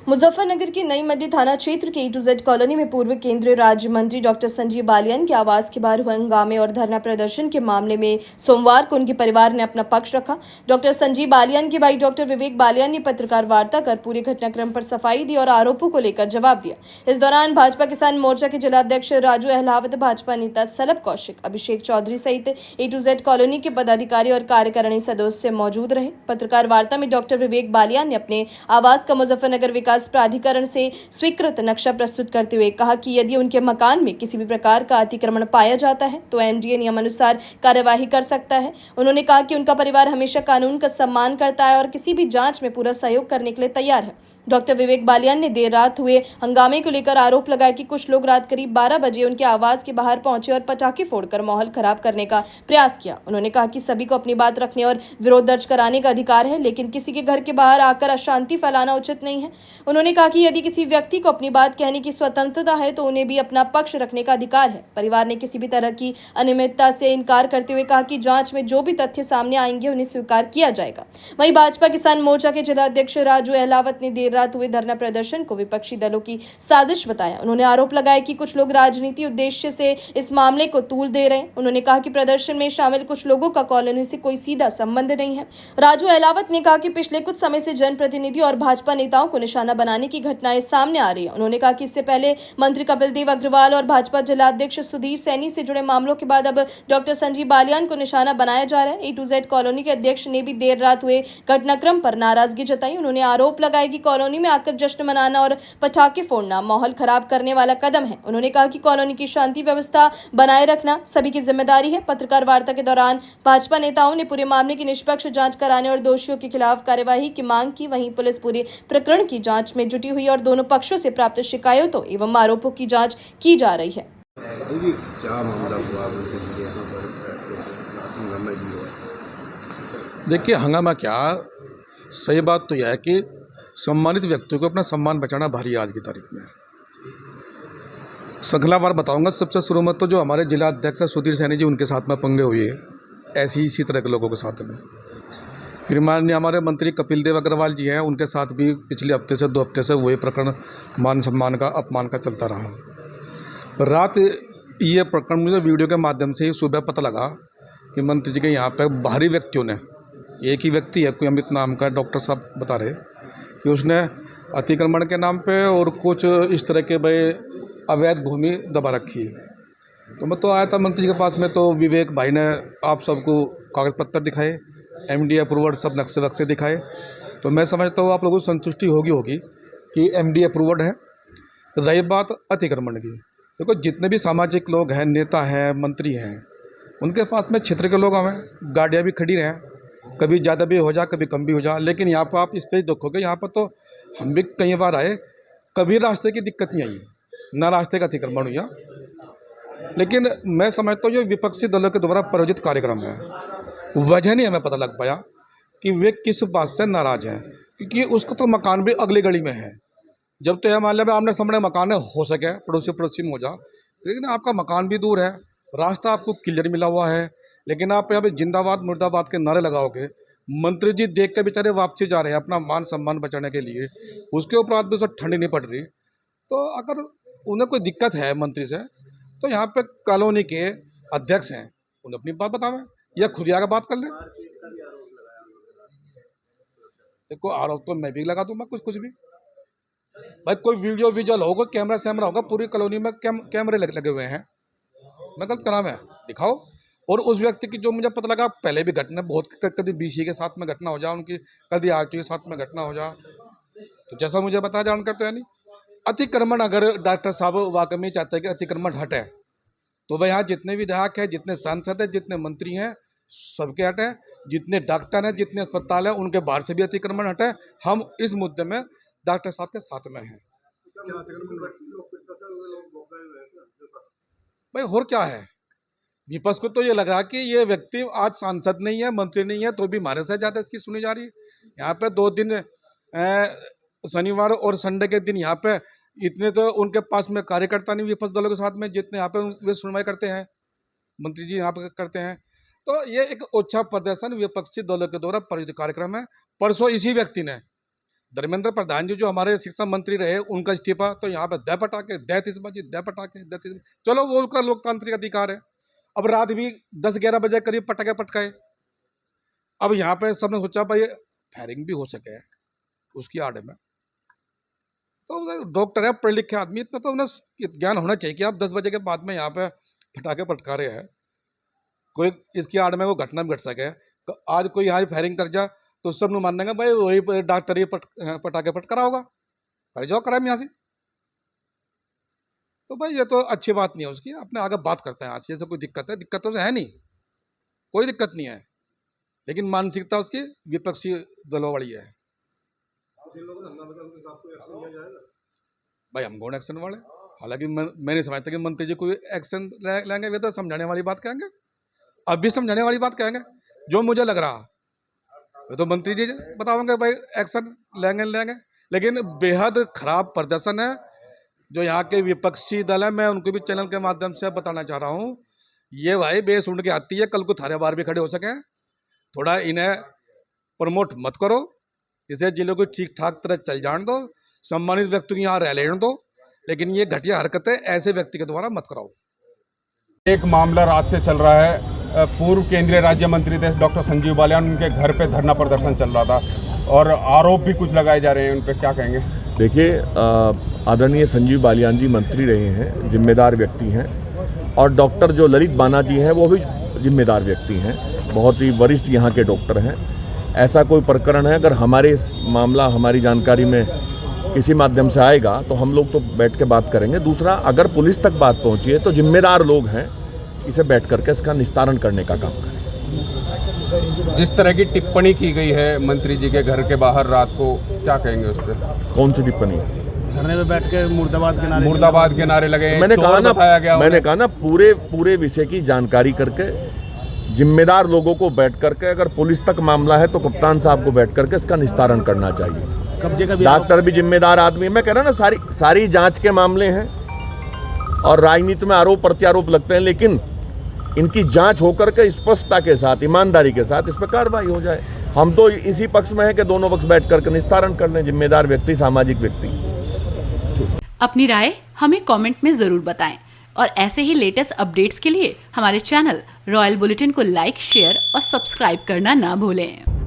मुजफ्फरनगर की नई मंडी थाना क्षेत्र के A to Z कॉलोनी में पूर्व केंद्रीय राज्य मंत्री डॉक्टर संजीव बालियान के आवास के बाहर हुए हंगामे और धरना प्रदर्शन के मामले में सोमवार को उनके परिवार ने अपना पक्ष रखा। डॉक्टर संजीव बालियान के भाई डॉक्टर विवेक बालियान ने पत्रकार वार्ता कर पूरे घटनाक्रम पर सफाई दी और आरोपों को लेकर जवाब दिया। इस दौरान भाजपा किसान मोर्चा के जिलाध्यक्ष राजू अहलावत, भाजपा नेता सलभ कौशिक, अभिषेक चौधरी सहित A to Z कॉलोनी के पदाधिकारी और कार्यकारिणी सदस्य मौजूद रहे। पत्रकार वार्ता में डॉक्टर विवेक बालियान ने अपने आवास का मुजफ्फरनगर विकास प्राधिकरण से स्वीकृत नक्शा प्रस्तुत करते हुए कहा कि यदि उनके मकान में किसी भी प्रकार का अतिक्रमण पाया जाता है तो MDA नियमानुसार कार्यवाही कर सकता है। उन्होंने कहा कि उनका परिवार हमेशा कानून का सम्मान करता है और किसी भी जांच में पूरा सहयोग करने के लिए तैयार है। डॉक्टर विवेक बालियान ने देर रात हुए हंगामे को लेकर आरोप लगाया कि कुछ लोग रात करीब 12 बजे उनके आवास के बाहर पहुंचे और पटाखे फोड़कर माहौल खराब करने का प्रयास किया। उन्होंने कहा कि सभी को अपनी बात रखने और विरोध दर्ज कराने का अधिकार है, लेकिन किसी के घर के बाहर आकर अशांति फैलाना उचित नहीं है। उन्होंने कहा कि यदि किसी व्यक्ति को अपनी बात कहने की स्वतंत्रता है तो उन्हें भी अपना पक्ष रखने का अधिकार है। परिवार ने किसी भी तरह की अनियमितता से इनकार करते हुए कहा कि जांच में जो भी तथ्य सामने आएंगे उन्हें स्वीकार किया जाएगा। वहीं भाजपा किसान मोर्चा के जिलाध्यक्ष राजू अहलावत ने देर रात हुए धरना प्रदर्शन को विपक्षी दलों की साजिश बताया। उन्होंने आरोप लगाया कि कुछ लोग राजनीति उद्देश्य से इस मामले को तूल दे रहे हैं। उन्होंने कहा कि प्रदर्शन में शामिल कुछ लोगों का कॉलोनी से कोई सीधा संबंध नहीं है। राजू अहलावत ने कहा कि पिछले कुछ समय से जनप्रतिनिधि और भाजपा नेताओं को निशाना बनाने की घटनाएं सामने आ रही है। उन्होंने कहा कि इससे पहले मंत्री कपिल देव अग्रवाल और भाजपा जिलाध्यक्ष सुधीर सैनी से जुड़े मामलों के बाद अब डॉक्टर संजीव बालियान को निशाना बनाया जा रहा है। A to Z कॉलोनी के अध्यक्ष ने भी देर रात हुए घटनाक्रम पर नाराजगी जताई। उन्होंने आरोप लगाया कि कॉलोनी में आकर जश्न मनाना और पटाखे फोड़ना माहौल खराब करने वाला कदम है। उन्होंने कहा कि कॉलोनी की शांति व्यवस्था बनाए रखना सभी की जिम्मेदारी है। पत्रकार वार्ता के दौरान भाजपा नेताओं ने पूरे मामले की निष्पक्ष जांच कराने और दोषियों के खिलाफ कार्यवाही की मांग की। वहीं पुलिस पूरे प्रकरण की जांच में जुटी हुई और दोनों पक्षों से प्राप्त शिकायतों एवं आरोपों की जांच की जा रही है। क्या मामला हुआ यहाँ पर हंगामा भी हुआ? देखिए, हंगामा क्या, सही बात तो यह है कि सम्मानित व्यक्तियों को अपना सम्मान बचाना भारी है आज की तारीख में। श्रृंखलावार बताऊंगा। सबसे शुरू में तो जो हमारे जिला अध्यक्ष है सुधीर सैनी जी, उनके साथ में पंगे हुए ऐसी इसी तरह के लोगों के साथ में। फिर माननीय हमारे मंत्री कपिल देव अग्रवाल जी हैं, उनके साथ भी पिछले हफ्ते से 2 हफ्ते से वही प्रकरण मान सम्मान का अपमान का चलता रहा। रात ये प्रकरण मुझे वीडियो के माध्यम से ही सुबह पता लगा कि मंत्री जी के यहाँ पर बाहरी व्यक्तियों ने, एक ही व्यक्ति है कोई अमित नाम का, डॉक्टर साहब बता रहे कि उसने अतिक्रमण के नाम पे और कुछ इस तरह के भाई अवैध भूमि दबा रखी है। तो मैं तो आया था मंत्री जी के पास में, तो विवेक भाई ने आप सबको कागज़ पत्तर दिखाए, MDA अप्रूव्ड सब नक्शे वक्शे दिखाए। तो मैं समझता हूँ आप लोगों को संतुष्टि होगी कि MDA अप्रूव्ड है। रही बात अतिक्रमण की, देखो जितने भी सामाजिक लोग हैं, नेता हैं, मंत्री हैं, उनके पास में क्षेत्र के लोग हमें गाड़ियाँ भी खड़ी रहें, कभी ज़्यादा भी हो जा कभी कम भी हो जा। लेकिन यहाँ पर आप इस पर देखोगे, यहाँ पर तो हम भी कई बार आए, कभी रास्ते की दिक्कत नहीं आई, ना रास्ते का अतिक्रमण हुआ। लेकिन मैं समझता हूँ ये विपक्षी दलों के द्वारा प्रायोजित कार्यक्रम है। वजह नहीं हमें पता लग पाया कि वे किस बात से नाराज़ हैं, क्योंकि उसका तो मकान भी अगली गली में है। जब तो यह मान लिया आमने सामने मकान है, हो सके पड़ोसी में हो जा, लेकिन आपका मकान भी दूर है, रास्ता आपको क्लियर मिला हुआ है, लेकिन आप यहाँ पे जिंदाबाद मुर्दाबाद के नारे लगाओगे। मंत्री जी देख के बेचारे वापसी जा रहे हैं अपना मान सम्मान बचाने के लिए, उसके उपरांत भी उसे ठंडी नहीं पड़ रही। तो अगर उन्हें कोई दिक्कत है मंत्री से, तो यहाँ पे कॉलोनी के अध्यक्ष हैं, उन्हें अपनी बात बतावें या खुद आकर बात कर लें। देखो, आरोप तो मैं भी लगा दूंगा कुछ भी भाई, कोई वीडियो विजुअल होगा, कैमरा होगा, पूरी कॉलोनी में कैमरे लगे हुए हैं, मैं गलत कलाम है दिखाओ। और उस व्यक्ति की जो मुझे पता लगा, पहले भी घटना बहुत, कभी BC के साथ में घटना हो जाए उनकी, कभी RTO के साथ में घटना हो जाए, तो जैसा मुझे बताया जानकर तो है नहीं। अतिक्रमण अगर डॉक्टर साहब वाकई में चाहते हैं कि अतिक्रमण हटे, तो भाई यहाँ जितने विधायक हैं, जितने सांसद हैं, जितने मंत्री हैं, सबके हटे। जितने डॉक्टर हैं, जितने अस्पताल हैं, उनके बाहर से भी अतिक्रमण हटे। हम इस मुद्दे में डॉक्टर साहब के साथ में हैं। भाई और क्या है, विपक्ष को तो ये लग रहा कि ये व्यक्ति आज सांसद नहीं है, मंत्री नहीं है, तो भी हमारे से ज़्यादा इसकी सुनी जा रही है। यहाँ पे 2 दिन शनिवार और संडे के दिन यहाँ पे इतने तो उनके पास में कार्यकर्ता नहीं विपक्ष दलों के साथ में, जितने यहाँ पे वे सुनवाई करते हैं, मंत्री जी यहाँ पे करते हैं। तो ये एक अच्छा प्रदर्शन विपक्षी दलों के द्वारा प्रायोजित कार्यक्रम है। परसों इसी व्यक्ति ने धर्मेंद्र प्रधान जी जो हमारे शिक्षा मंत्री रहे, उनका इस्तीफा, तो यहाँ पे दे पटाखे, दे तिस्बाजी, दे पटाखे, दे तिस्बाजी। चलो वो उनका लोकतांत्रिक अधिकार है। अब रात भी 10-11 बजे करीब पटाखे पटकाए। अब यहाँ पे सबने सोचा भाई फायरिंग भी हो सके उसकी आड़ में, तो डॉक्टर है, पढ़े लिखे आदमी, इतना तो उन्हें ज्ञान होना चाहिए कि आप 10 बजे के बाद में यहाँ पे पटाखे पटका रहे हैं, कोई इसकी आड़ में कोई घटना भी घट सके। आज कोई यहाँ फायरिंग कर जा तो सब नु मानेंगे भाई वही डॉक्टर ये पटाखे पटका होगा, कर जाओ क्राइम यहाँ से। तो भाई ये तो अच्छी बात नहीं है उसकी, अपने आगे बात करते हैं। आज ये सब कोई दिक्कत है, दिक्कत तो है नहीं, कोई दिक्कत नहीं है, लेकिन मानसिकता उसकी विपक्षी दलों वाली है। भाई हम कौन एक्शन वाले, हालांकि मैं नहीं समझता कि मंत्री जी कोई एक्शन लेंगे, वे तो समझाने वाली बात कहेंगे, अब भी समझाने वाली बात कहेंगे। जो मुझे लग रहा वे तो मंत्री जी बताओगे भाई एक्शन लेंगे, लेकिन बेहद खराब प्रदर्शन है जो यहाँ के विपक्षी दल है। मैं उनको भी चैनल के माध्यम से बताना चाह रहा हूँ, ये भाई बेस उड़ के आती है, कल को थारे बार भी खड़े हो सके, थोड़ा इन्हें प्रमोट मत करो, इसे जिले को ठीक ठाक तरह चल जाने दो, सम्मानित व्यक्ति को यहाँ रह लेने दो, लेकिन ये घटिया हरकतें ऐसे व्यक्ति के द्वारा मत कराओ। एक मामला रात से चल रहा है, पूर्व केंद्रीय राज्य मंत्री थे डॉक्टर संजीव बालियान, उनके घर पे धरना प्रदर्शन चल रहा था और आरोप भी कुछ लगाए जा रहे हैं, उन पे क्या कहेंगे? देखिए, आदरणीय संजीव बालियान जी मंत्री रहे हैं, जिम्मेदार व्यक्ति हैं, और डॉक्टर जो ललित बाना जी हैं वो भी जिम्मेदार व्यक्ति हैं, बहुत ही वरिष्ठ यहाँ के डॉक्टर हैं। ऐसा कोई प्रकरण है अगर हमारे मामला हमारी जानकारी में किसी माध्यम से आएगा तो हम लोग तो बैठ के बात करेंगे। दूसरा, अगर पुलिस तक बात पहुंची है तो जिम्मेदार लोग हैं, इसे बैठ करके इसका निस्तारण करने का काम करें। जिस तरह की टिप्पणी की गई है मंत्री जी के घर के बाहर रात को, क्या कहेंगे उस पर? कौन सी टिप्पणी? धरने में बैठ के मुर्दाबाद के नारे लगे, मैंने कहा ना पूरे विषय की जानकारी करके जिम्मेदार लोगों को बैठ करके, अगर पुलिस तक मामला है तो कप्तान साहब को बैठ करके इसका निस्तारण करना चाहिए। कब्जे का भी डॉक्टर भी जिम्मेदार आदमी है। मैं कह रहा ना, सारी जांच के मामले हैं और राजनीति में आरोप प्रत्यारोप लगते हैं, लेकिन इनकी जांच होकर के स्पष्टता के साथ, ईमानदारी के साथ इस पर कार्रवाई हो जाए। हम तो इसी पक्ष में है कि दोनों पक्ष बैठ करके निस्तारण कर लें, जिम्मेदार व्यक्ति, सामाजिक व्यक्ति। अपनी राय हमें कमेंट में जरूर बताएं और ऐसे ही लेटेस्ट अपडेट्स के लिए हमारे चैनल रॉयल बुलेटिन को लाइक, शेयर और सब्सक्राइब करना ना भूलें।